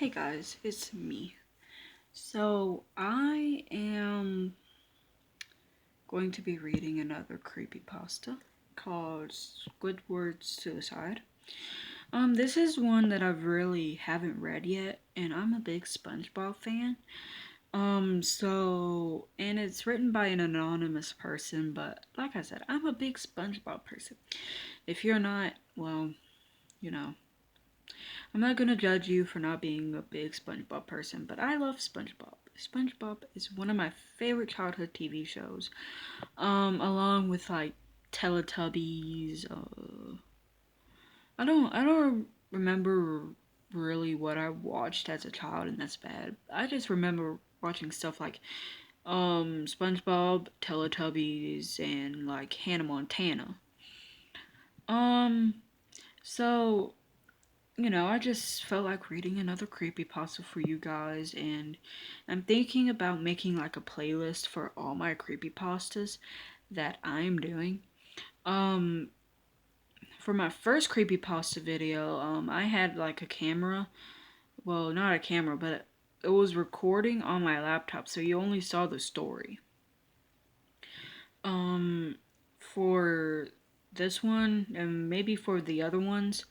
Hey guys, it's me. So, I am going to be reading another creepypasta called Squidward's Suicide. This is one that I really haven't read yet, and I'm a big SpongeBob fan. And it's written by an anonymous person, but like I said, I'm a big SpongeBob person. If you're not, well, you know, I'm not gonna judge you for not being a big SpongeBob person, but I love SpongeBob. SpongeBob is one of my favorite childhood TV shows. Along with like Teletubbies. I don't remember really what I watched as a child, and that's bad. I just remember watching stuff like SpongeBob, Teletubbies, and like Hannah Montana. Um, so I just felt like reading another creepypasta for you guys, and I'm thinking about making like a playlist for all my creepypastas that I'm doing. Um, for my first creepypasta video, I had like a camera. Well, not a camera, but it was recording on my laptop, so you only saw the story. Um, for this one, and maybe for the other ones,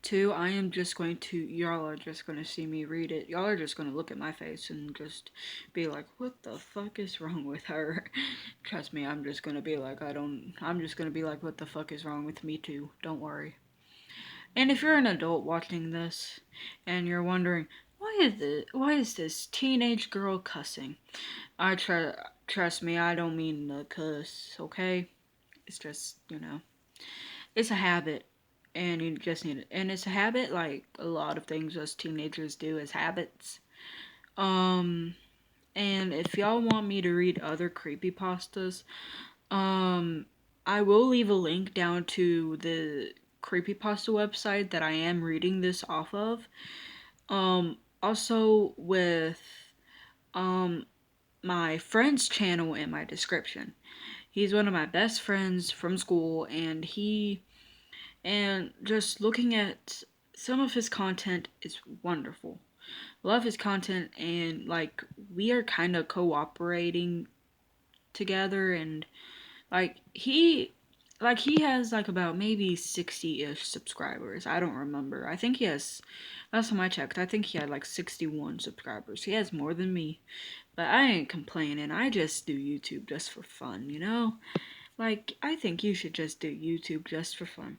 too, y'all are just going to see me read it. Y'all are just going to look at my face and just be like, what the fuck is wrong with her? Trust me, I'm just going to be like, what the fuck is wrong with me, too? Don't worry. And if you're an adult watching this and you're wondering, why is this teenage girl cussing? Trust me, I don't mean to cuss, okay? It's just, it's a habit, and you just need it. And it's a habit like a lot of things us teenagers do as habits. Um, and if y'all want me to read other creepypastas, um, I will leave a link down to the creepypasta website that I am reading this off of. Also with um my friend's channel in my description. He's one of my best friends from school, and just looking at some of his content is wonderful. Love his content, and like we are kind of cooperating together, and like he has like about maybe 60-ish subscribers. I don't remember. I think he has, last time I checked, I think he had like 61 subscribers. He has more than me. But I ain't complaining. I just do YouTube just for fun, you know? Like, I think you should just do YouTube just for fun.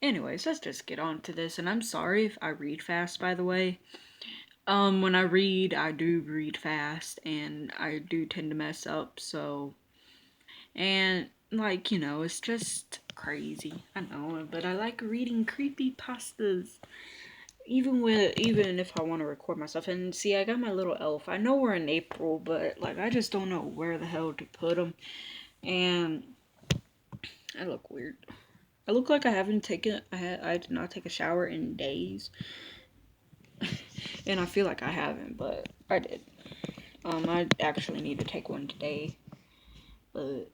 Anyways, let's just get on to this. And I'm sorry if I read fast, by the way. When I do read fast, and I do tend to mess up, so. And, like, it's just crazy. I know, but I like reading creepy pastas. Even if I want to record myself, and see, I got my little elf. I know we're in April, but like I just don't know where the hell to put him, and I look weird. I look like I haven't taken. I did not take a shower in days, and I feel like I haven't, but I did. I actually need to take one today, but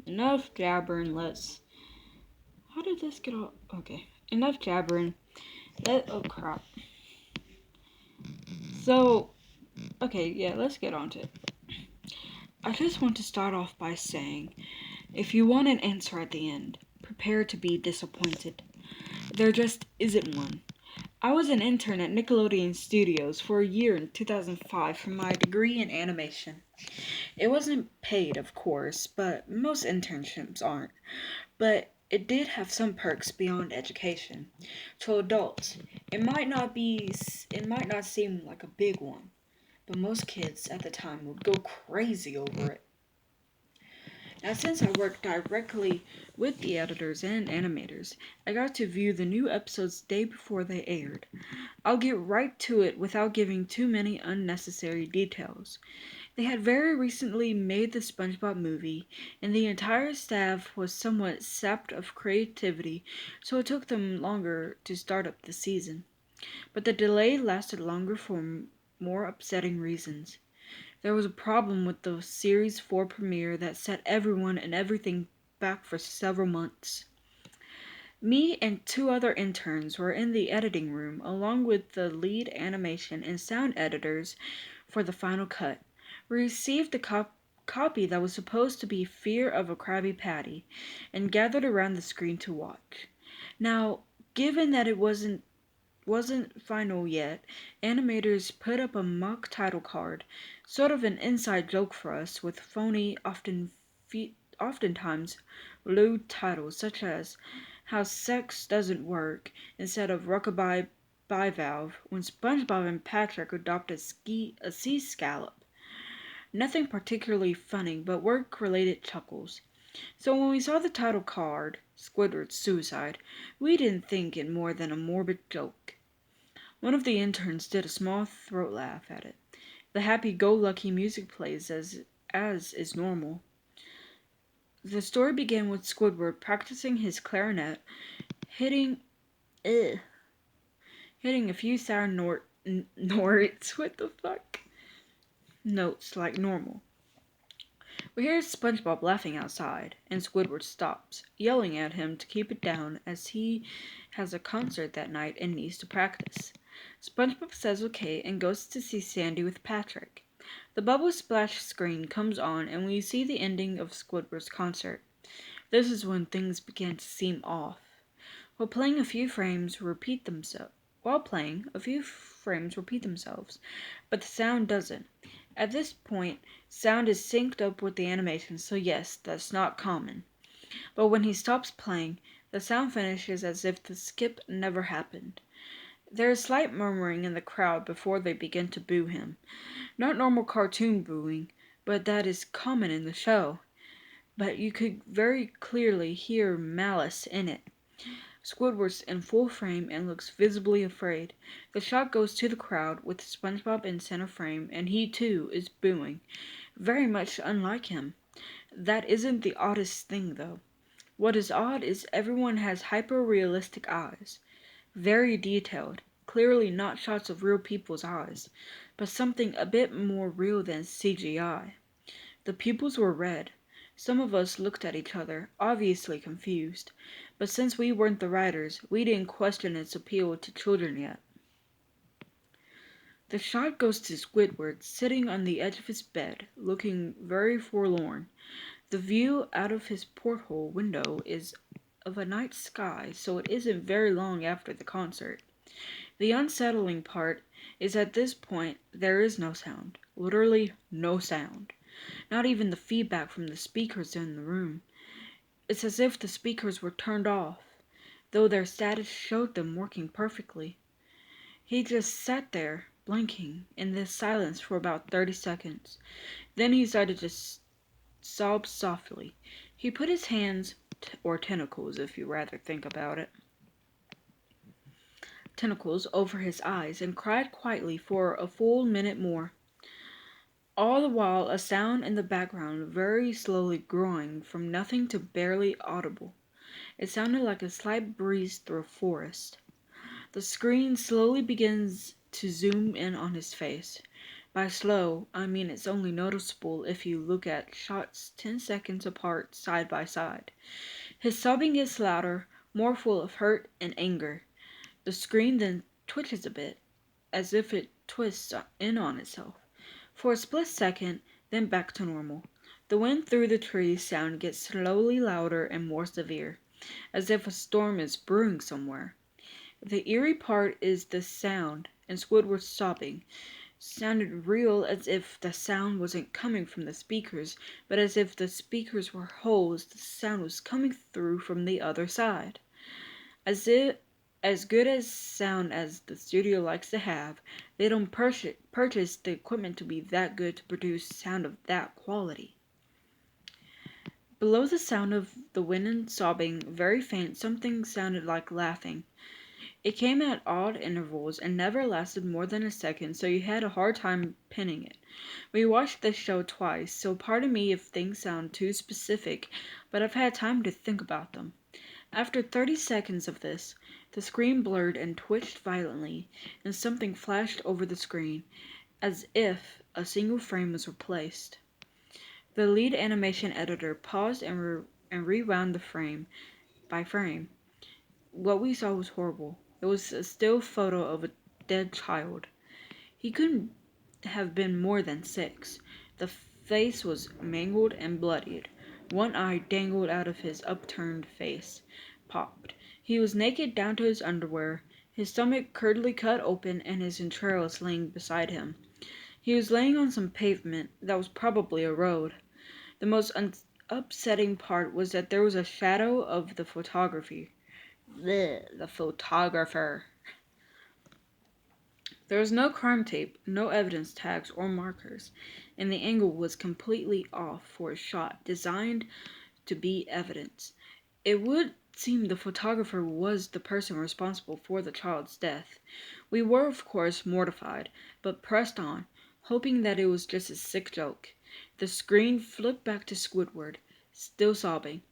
enough jabbering. Let's. How did this get all? Okay, enough jabbering. Oh crap. So, okay, yeah, let's get on to it. I just want to start off by saying, if you want an answer at the end, prepare to be disappointed. There just isn't one. I was an intern at Nickelodeon Studios for a year in 2005 for my degree in animation. It wasn't paid, of course, but most internships aren't. But it did have some perks beyond education. To adults, it might not seem like a big one, but most kids at the time would go crazy over it. Now, since I worked directly with the editors and animators, I got to view the new episodes day before they aired. I'll get right to it without giving too many unnecessary details. They had very recently made the SpongeBob movie, and the entire staff was somewhat sapped of creativity, so it took them longer to start up the season. But the delay lasted longer for more upsetting reasons. There was a problem with the Series 4 premiere that set everyone and everything back for several months. Me and two other interns were in the editing room, along with the lead animation and sound editors for the final cut. We received the copy that was supposed to be Fear of a Krabby Patty and gathered around the screen to watch. Now, given that it wasn't final yet, animators put up a mock title card, sort of an inside joke for us, with phony, oftentimes lewd titles such as "How Sex Doesn't Work" instead of "Rockabye Bivalve" when SpongeBob and Patrick adopt a sea scallop. Nothing particularly funny, but work-related chuckles. So when we saw the title card, Squidward's Suicide, we didn't think it more than a morbid joke. One of the interns did a small throat laugh at it. The happy-go-lucky music plays as is normal. The story began with Squidward practicing his clarinet, hitting ugh, hitting a few sour notes. What the fuck? Notes like normal. We hear SpongeBob laughing outside, and Squidward stops, yelling at him to keep it down as he has a concert that night and needs to practice. SpongeBob says okay and goes to see Sandy with Patrick. The bubble splash screen comes on and we see the ending of Squidward's concert. This is when things begin to seem off. While playing, a few frames repeat themselves. But the sound doesn't. At this point, sound is synced up with the animation, so yes, that's not common. But when he stops playing, the sound finishes as if the skip never happened. There is slight murmuring in the crowd before they begin to boo him. Not normal cartoon booing, but that is common in the show. But you could very clearly hear malice in it. Squidward's in full frame and looks visibly afraid. The shot goes to the crowd with SpongeBob in center frame, and he too is booing, very much unlike him. That isn't the oddest thing though. What is odd is everyone has hyper-realistic eyes. Very detailed, clearly not shots of real people's eyes, but something a bit more real than CGI. The pupils were red. Some of us looked at each other, obviously confused, but since we weren't the writers, we didn't question its appeal to children yet. The shot goes to Squidward sitting on the edge of his bed, looking very forlorn. The view out of his porthole window is of a night sky, so it isn't very long after the concert. The unsettling part is at this point there is no sound. Literally no sound. Not even the feedback from the speakers in the room. It's as if the speakers were turned off, though their status showed them working perfectly. He just sat there, blinking, in this silence for about 30 seconds. Then he started to sob softly. He put his hands, or tentacles if you rather think about it, tentacles over his eyes and cried quietly for a full minute more. All the while a sound in the background very slowly growing from nothing to barely audible. It sounded like a slight breeze through a forest. The screen slowly begins to zoom in on his face. By slow, I mean it's only noticeable if you look at shots 10 seconds apart side by side. His sobbing gets louder, more full of hurt and anger. The screen then twitches a bit, as if it twists in on itself. For a split second, then back to normal. The wind through the trees sound gets slowly louder and more severe, as if a storm is brewing somewhere. The eerie part is the sound, and Squidward's sobbing sounded real, as if the sound wasn't coming from the speakers, but as if the speakers were holes the sound was coming through from the other side. As good as sound as the studio likes to have, they don't purchase the equipment to be that good to produce sound of that quality. Below the sound of the wind and sobbing, very faint, something sounded like laughing. It came at odd intervals and never lasted more than a second, so you had a hard time pinning it. We watched this show twice, so pardon me if things sound too specific, but I've had time to think about them. After 30 seconds of this, the screen blurred and twitched violently, and something flashed over the screen, as if a single frame was replaced. The lead animation editor paused and rewound the frame by frame. What we saw was horrible. It was a still photo of a dead child. He couldn't have been more than 6. The face was mangled and bloodied. One eye dangled out of his upturned face, popped. He was naked down to his underwear, his stomach crudely cut open and his entrails laying beside him. He was laying on some pavement that was probably a road. The most upsetting part was that there was a shadow of the photography. Blech, the photographer. There was no crime tape, no evidence tags or markers, and the angle was completely off for a shot designed to be evidence. It would seem the photographer was the person responsible for the child's death. We were, of course, mortified, but pressed on, hoping that it was just a sick joke. The screen flipped back to Squidward, still sobbing,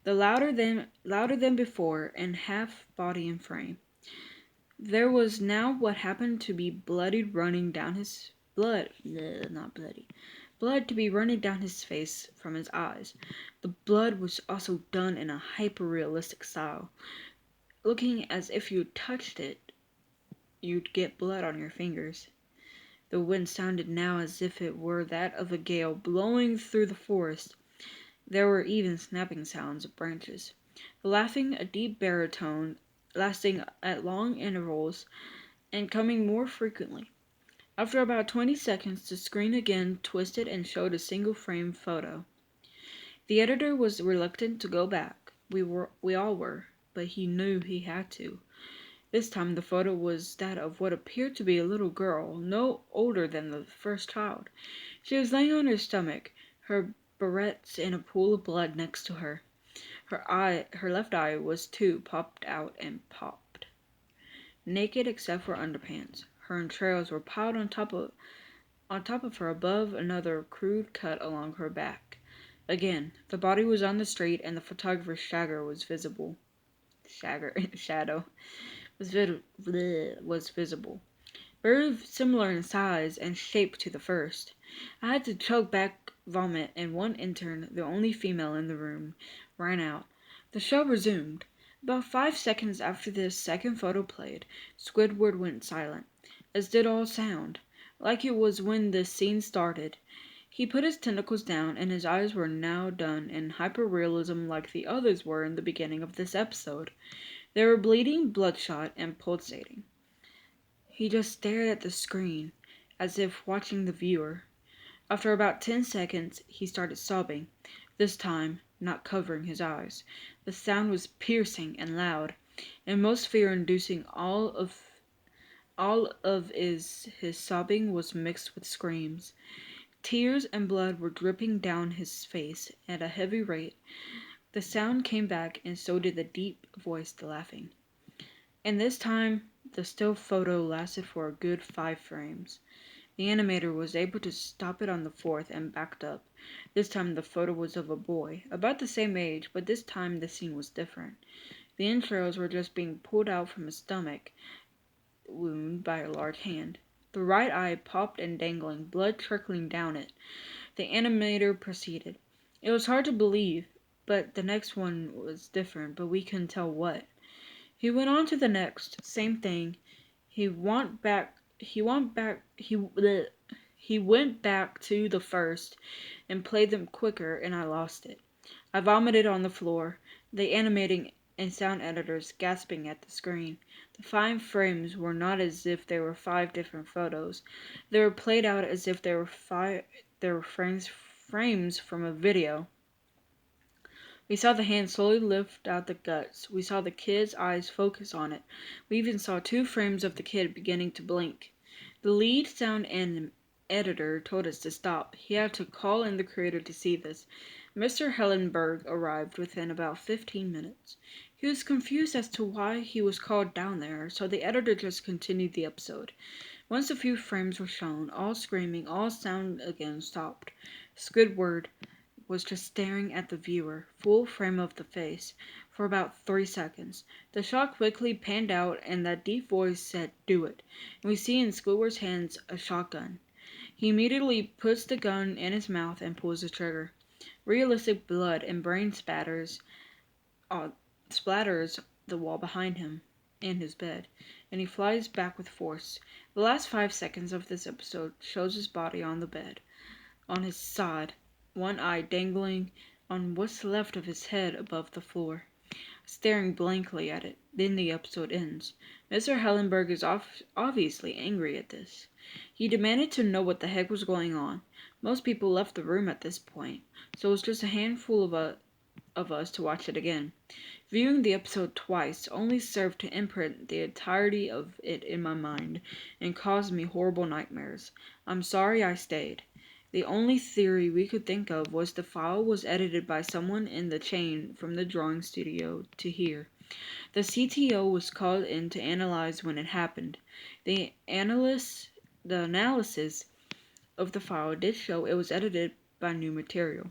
the louder than before, and half body in frame. There was now what happened to be blood to be running down his face from his eyes. The blood was also done in a hyper-realistic style, looking as if you touched it, you'd get blood on your fingers. The wind sounded now as if it were that of a gale blowing through the forest. There were even snapping sounds of branches. The laughing, a deep baritone, lasting at long intervals and coming more frequently. After about 20 seconds, the screen again twisted and showed a single frame photo. The editor was reluctant to go back. We all were, but he knew he had to. This time the photo was that of what appeared to be a little girl, no older than the first child. She was laying on her stomach, her barrettes in a pool of blood next to her. Her left eye was too popped out and popped. Naked except for underpants. Her entrails were piled on top of her above another crude cut along her back. Again, the body was on the street and the photographer's shadow was visible. Was visible. Very similar in size and shape to the first. I had to choke back vomit, and one intern, the only female in the room, ran out. The show resumed. About 5 seconds after the second photo played, Squidward went silent, as did all sound, like it was when the scene started. He put his tentacles down, and his eyes were now done in hyperrealism like the others were in the beginning of this episode. They were bleeding, bloodshot, and pulsating. He just stared at the screen, as if watching the viewer. After about 10 seconds, he started sobbing, this time not covering his eyes. The sound was piercing and loud, and most fear-inducing. His sobbing was mixed with screams. Tears and blood were dripping down his face at a heavy rate. The sound came back, and so did the deep-voiced laughing. And this time, the still photo lasted for a good 5 frames. The animator was able to stop it on the 4th and backed up. This time the photo was of a boy, about the same age, but this time the scene was different. The entrails were just being pulled out from his stomach wound by a large hand. The right eye popped and dangling, blood trickling down it. The animator proceeded. It was hard to believe, but the next one was different, but we couldn't tell what. He went on to the next, same thing. He went back to the first and played them quicker, and I lost it. I vomited on the floor, the animating and sound editors gasping at the screen. The 5 frames were not as if they were 5 different photos. They were played out as if they were frames from a video. We saw the hand slowly lift out the guts. We saw the kid's eyes focus on it. We even saw 2 frames of the kid beginning to blink. The lead sound editor told us to stop. He had to call in the creator to see this. Mr. Hellenberg arrived within about 15 minutes. He was confused as to why he was called down there, so the editor just continued the episode. Once a few frames were shown, all screaming, all sound again stopped. Squidward was just staring at the viewer, full frame of the face, for about 3 seconds. The shot quickly panned out, and that deep voice said, "Do it." And we see in Squidward's hands a shotgun. He immediately puts the gun in his mouth and pulls the trigger. Realistic blood and brain splatters the wall behind him and his bed, and he flies back with force. The last 5 seconds of this episode shows his body on the bed, on his side, one eye dangling on what's left of his head above the floor, staring blankly at it. Then the episode ends. Mr. Hellenberg is obviously angry at this. He demanded to know what the heck was going on. Most people left the room at this point, so it was just a handful of us to watch it again. Viewing the episode twice only served to imprint the entirety of it in my mind and caused me horrible nightmares. I'm sorry I stayed. The only theory we could think of was the file was edited by someone in the chain from the drawing studio to here. The CTO was called in to analyze when it happened. The analysis of the file did show it was edited by new material.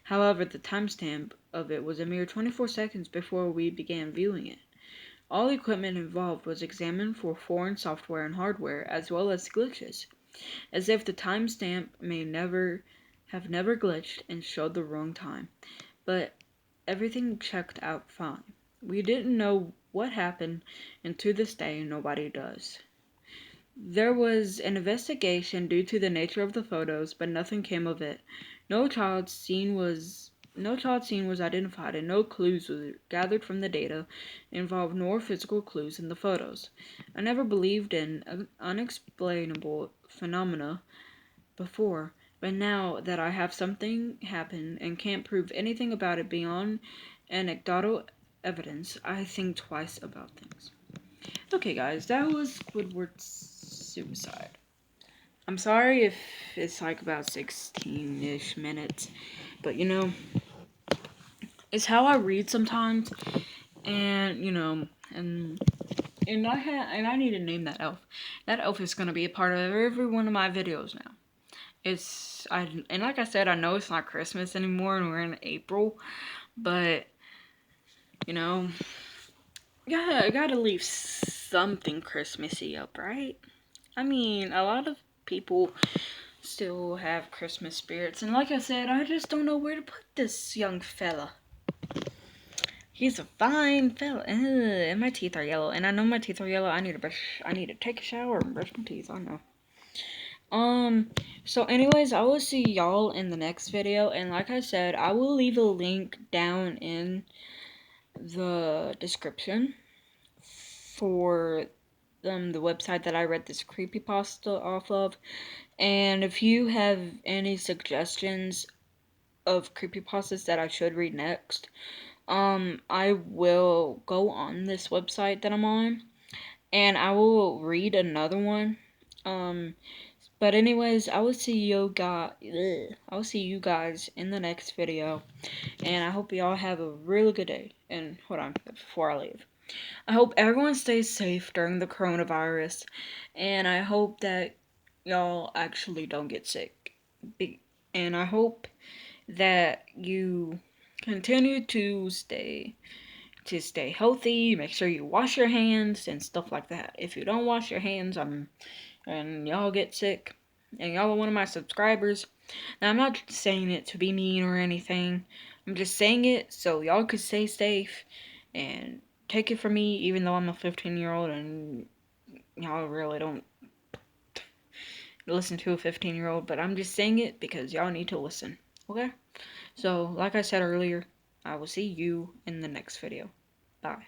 However, the timestamp of it was a mere 24 seconds before we began viewing it. All equipment involved was examined for foreign software and hardware, as well as glitches, as if the timestamp may never glitched and showed the wrong time. But everything checked out fine. We didn't know what happened, and to this day, nobody does. There was an investigation due to the nature of the photos, but nothing came of it. No child scene was identified, and no clues were gathered from the data involved, nor physical clues in the photos. I never believed in unexplainable phenomena before, but now that I have something happen and can't prove anything about it beyond anecdotal evidence, I think twice about things. Okay, guys, that was Squidward's suicide. I'm sorry if it's like about 16-ish minutes, but it's how I read sometimes, and and I need to name that elf. That elf is gonna be a part of every one of my videos now. And like I said, I know it's not Christmas anymore, and we're in April, but I gotta leave something Christmassy up, right? I mean, a lot of people still have Christmas spirits, and like I said, I just don't know where to put this young fella. He's a fine fella. And my teeth are yellow, and I know my teeth are yellow. I need to take a shower and brush my teeth. I know. So anyways, I will see y'all in the next video, and like I said, I will leave a link down in the description for the website that I read this creepypasta off of. And if you have any suggestions of creepypastas that I should read next, I will go on this website that I'm on, and I will read another one. But anyways, I will see you guys in the next video, and I hope y'all have a really good day. And hold on, before I leave, I hope everyone stays safe during the coronavirus, and I hope that y'all actually don't get sick. And I hope that you continue to stay healthy. Make sure you wash your hands and stuff like that. If you don't wash your hands, and y'all get sick, and y'all are one of my subscribers. Now, I'm not saying it to be mean or anything. I'm just saying it so y'all could stay safe and take it from me, even though I'm a 15-year-old and y'all really don't listen to a 15-year-old, but I'm just saying it because y'all need to listen, okay? So, like I said earlier, I will see you in the next video. Bye.